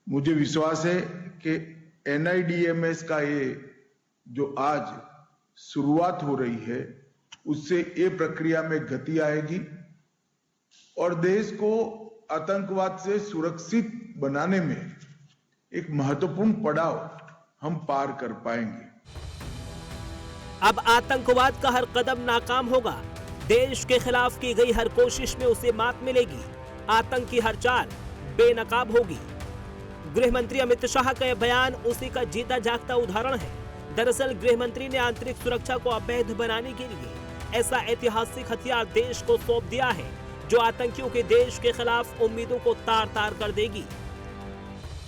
मुझे विश्वास है कि NIDMS का ये जो आज शुरुआत हो रही है उससे ये प्रक्रिया में गति आएगी और देश को आतंकवाद से सुरक्षित बनाने में एक महत्वपूर्ण पड़ाव हम पार कर पाएंगे। अब आतंकवाद का हर कदम नाकाम होगा। देश के खिलाफ की गई हर कोशिश में उसे मात मिलेगी। आतंक की हर चाल बेनकाब होगी। गृह मंत्री अमित शाह का यह बयान उसी का जीता जागता उदाहरण है। दरअसल गृह मंत्री ने आंतरिक सुरक्षा को अवैध बनाने के लिए ऐसा ऐतिहासिक हथियार देश को सौंप दिया है जो आतंकियों के देश के खिलाफ उम्मीदों को तार तार कर देगी।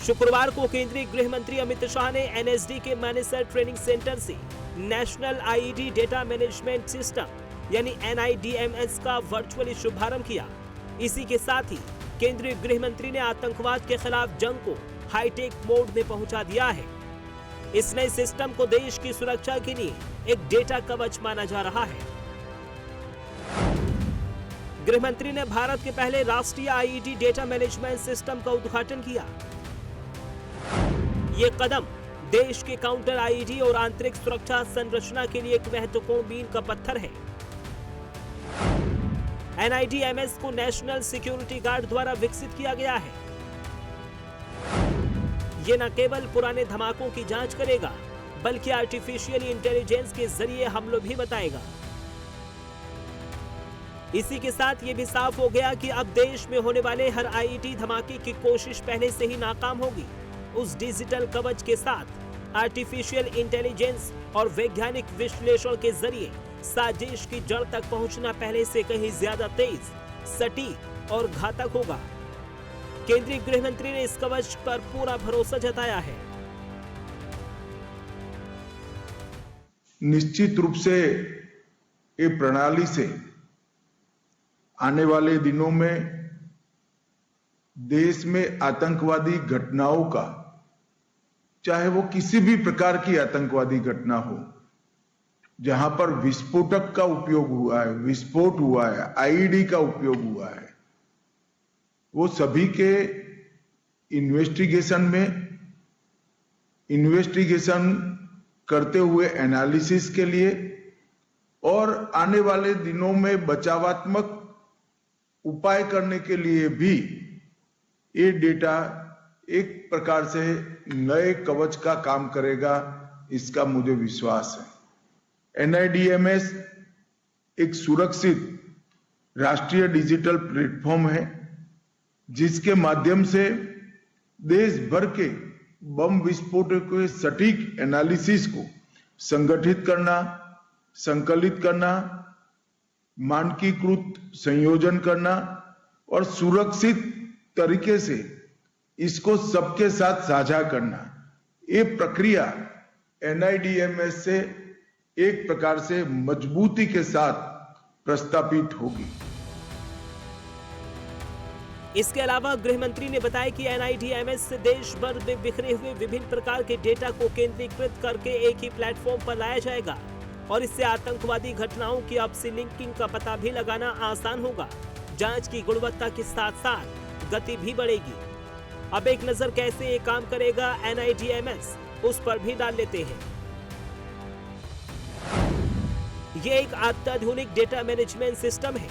शुक्रवार को केंद्रीय गृह मंत्री अमित शाह ने NSD के मानेसर ट्रेनिंग सेंटर से national IED data management system यानी NIDMS का वर्चुअली शुभारंभ किया। इसी के साथ ही केंद्रीय गृह मंत्री ने आतंकवाद के खिलाफ जंग को हाईटेक मोड में पहुंचा दिया है। इस नए सिस्टम को देश की सुरक्षा के लिए एक डेटा कवच माना जा रहा है। गृह मंत्री ने भारत के पहले राष्ट्रीय IED डेटा मैनेजमेंट सिस्टम का उद्घाटन किया। ये कदम देश के काउंटर IED और आंतरिक सुरक्षा संरचना के लिए एक महत्वपूर्ण मील का पत्थर है। NIDMS को नेशनल सिक्योरिटी गार्ड द्वारा विकसित किया गया है। ये न केवल पुराने धमाकों की जांच करेगा बल्कि आर्टिफिशियल इंटेलिजेंस के जरिए हमलों भी बताएगा। इसी के साथ ये भी साफ हो गया कि अब देश में होने वाले हर IED धमाके की कोशिश पहले से ही नाकाम होगी। उस डिजिटल कवच के साथ आर्टिफिशियल इंटेलिजेंस और वैज्ञानिक विश्लेषण के जरिए साजिश की जड़ तक पहुंचना पहले से कहीं ज्यादा तेज, सटीक और घातक होगा। केंद्रीय गृह मंत्री ने इस कवच पर पूरा भरोसा जताया है। निश्चित रूप से ये प्रणाली से आने वाले दिनों में देश में आतंकवादी घटनाओं का, चाहे वो किसी भी प्रकार की आतंकवादी घटना हो, जहां पर विस्फोटक का उपयोग हुआ है, विस्फोट हुआ है, IED का उपयोग हुआ है, वो सभी के इन्वेस्टिगेशन करते हुए एनालिसिस के लिए और आने वाले दिनों में बचावात्मक उपाय करने के लिए भी ये डेटा एक प्रकार से नए कवच का काम करेगा, इसका मुझे विश्वास है। NIDMS एक सुरक्षित राष्ट्रीय डिजिटल प्लेटफॉर्म है जिसके माध्यम से देश भर के बम विस्फोटों के सटीक एनालिसिस को संगठित करना, संकलित करना, मानकीकृत संयोजन करना और सुरक्षित तरीके से इसको सबके साथ साझा करना, ये प्रक्रिया NIDMS से एक प्रकार से मजबूती के साथ प्रस्तापित होगी। इसके अलावा गृह मंत्री ने बताया कि NIDMS से देश भर में बिखरे हुए विभिन्न प्रकार के डेटा को केंद्रीकृत करके एक ही प्लेटफॉर्म पर लाया जाएगा और इससे आतंकवादी घटनाओं की आपसी लिंकिंग का पता भी लगाना आसान होगा। जांच की गुणवत्ता के साथ साथ गति भी बढ़ेगी। अब एक नजर कैसे ये काम करेगा NIDMS, उस पर भी डाल लेते हैं। ये एक अत्याधुनिक डेटा मैनेजमेंट सिस्टम है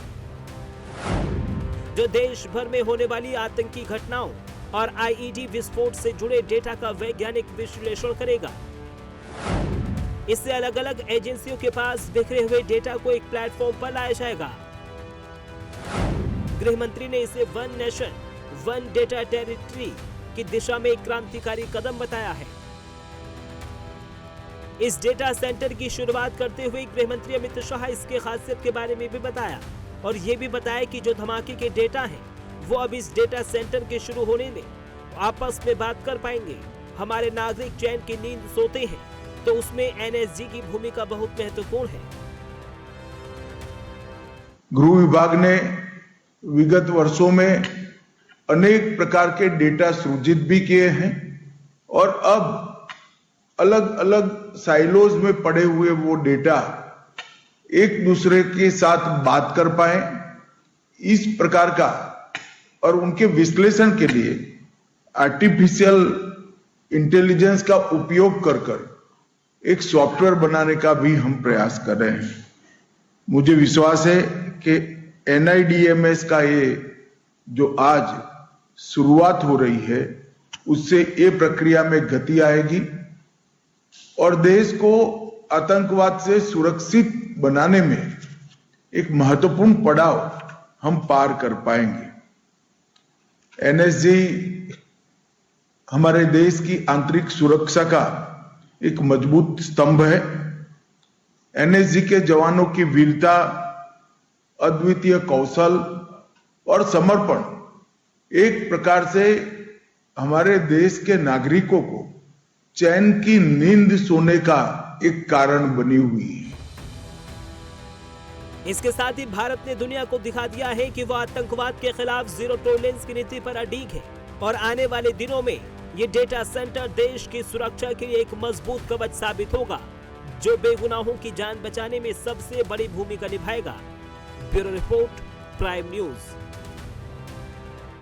जो देश भर में होने वाली आतंकी घटनाओं और IED विस्फोट से जुड़े डेटा का वैज्ञानिक विश्लेषण करेगा। इससे अलग अलग एजेंसियों के पास बिखरे हुए डेटा को एक प्लेटफॉर्म पर लाया जाएगा। गृह मंत्री ने इसे one nation one data territory की दिशा में एक क्रांतिकारी कदम बताया है। इस डेटा सेंटर की शुरुआत करते हुए गृह मंत्री अमित शाह इसके खासियत के बारे में भी बताया और ये भी बताया कि जो धमाके के डेटा हैं वो अब इस डेटा सेंटर के शुरू होने में आपस में बात कर पाएंगे। हमारे नागरिक चैन की नींद सोते हैं तो उसमें NSG की भूमिका बहुत महत्वपूर्ण है। गृह विभाग ने विगत वर्षों में अनेक प्रकार के डेटा सृजित भी किए हैं और अब अलग अलग साइलोज में पड़े हुए वो डेटा एक दूसरे के साथ बात कर पाए, इस प्रकार का और उनके विश्लेषण के लिए आर्टिफिशियल इंटेलिजेंस का उपयोग कर एक सॉफ्टवेयर बनाने का भी हम प्रयास कर रहे हैं। मुझे विश्वास है कि NIDMS का ये जो आज शुरुआत हो रही है उससे ये प्रक्रिया में गति आएगी और देश को आतंकवाद से सुरक्षित बनाने में एक महत्वपूर्ण पड़ाव हम पार कर पाएंगे। NSG हमारे देश की आंतरिक सुरक्षा का एक मजबूत स्तंभ है। NSG के जवानों की वीरता, अद्वितीय कौशल और समर्पण एक प्रकार से हमारे देश के नागरिकों को चैन की नींद सोने का एक कारण बनी हुई है। इसके साथ ही भारत ने दुनिया को दिखा दिया है कि वो आतंकवाद के खिलाफ जीरो टॉलरेंस की नीति पर अडिग है और आने वाले दिनों में ये डेटा सेंटर देश की सुरक्षा के लिए एक मजबूत कवच साबित होगा, जो बेगुनाहों की जान बचाने में सबसे बड़ी भूमिका निभाएगा। Bureau report, prime news.